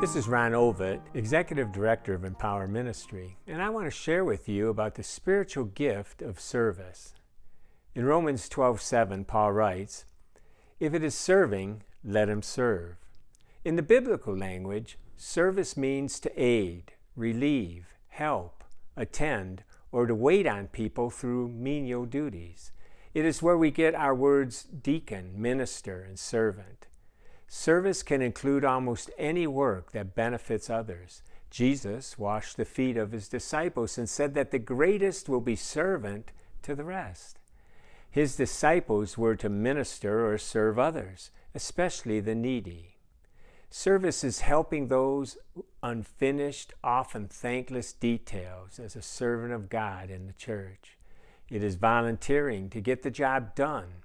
This is Ron Ovitt, Executive Director of Empower Ministry, and I want to share with you about the spiritual gift of service. In Romans 12:7, Paul writes, "If it is serving, let him serve." In the biblical language, service means to aid, relieve, help, attend, or to wait on people through menial duties. It is where we get our words deacon, minister, and servant. Service can include almost any work that benefits others. Jesus washed the feet of his disciples and said that the greatest will be servant to the rest. His disciples were to minister or serve others, especially the needy. Service is helping those unfinished, often thankless details as a servant of God in the church. It is volunteering to get the job done.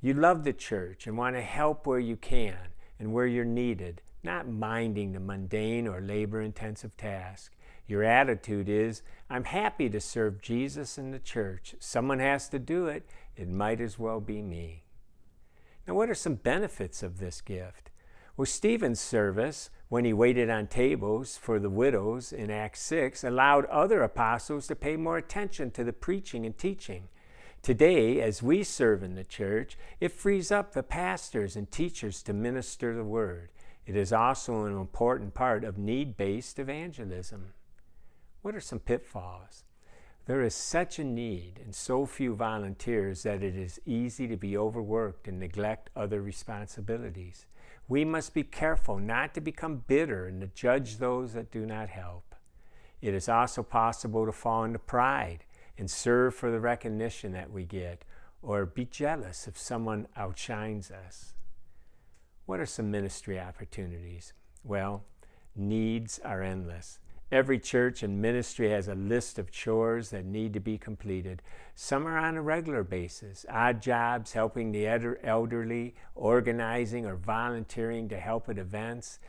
You love the church and want to help where you can and where you're needed, not minding the mundane or labor-intensive task. Your attitude is, I'm happy to serve Jesus in the church. Someone has to do it. It might as well be me. Now, what are some benefits of this gift? Well, Stephen's service, when he waited on tables for the widows in Acts 6, allowed other apostles to pay more attention to the preaching and teaching. Today, as we serve in the church, it frees up the pastors and teachers to minister the word. It is also an important part of need-based evangelism. What are some pitfalls? There is such a need and so few volunteers that it is easy to be overworked and neglect other responsibilities. We must be careful not to become bitter and to judge those that do not help. It is also possible to fall into pride and serve for the recognition that we get, or be jealous if someone outshines us. What are some ministry opportunities? Well, needs are endless. Every church and ministry has a list of chores that need to be completed. Some are on a regular basis, odd jobs, helping the elderly, organizing or volunteering to help at events,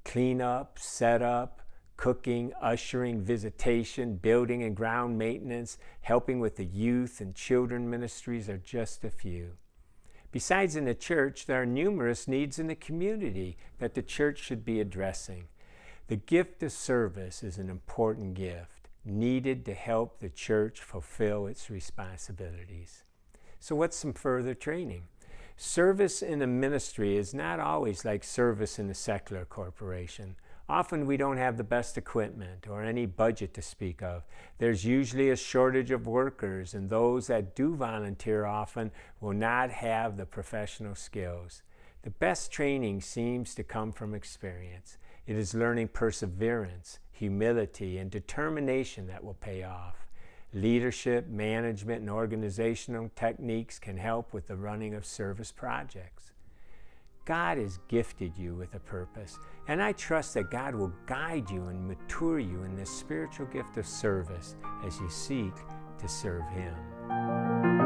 cleanup, setup, cooking, ushering, visitation, building and ground maintenance, helping with the youth and children ministries are just a few. Besides in the church, there are numerous needs in the community that the church should be addressing. The gift of service is an important gift, needed to help the church fulfill its responsibilities. So what's some further training? Service in a ministry is not always like service in a secular corporation. Often we don't have the best equipment or any budget to speak of. There's usually a shortage of workers, and those that do volunteer often will not have the professional skills. The best training seems to come from experience. It is learning perseverance, humility, and determination that will pay off. Leadership, management, and organizational techniques can help with the running of service projects. God has gifted you with a purpose, and I trust that God will guide you and mature you in this spiritual gift of service as you seek to serve Him.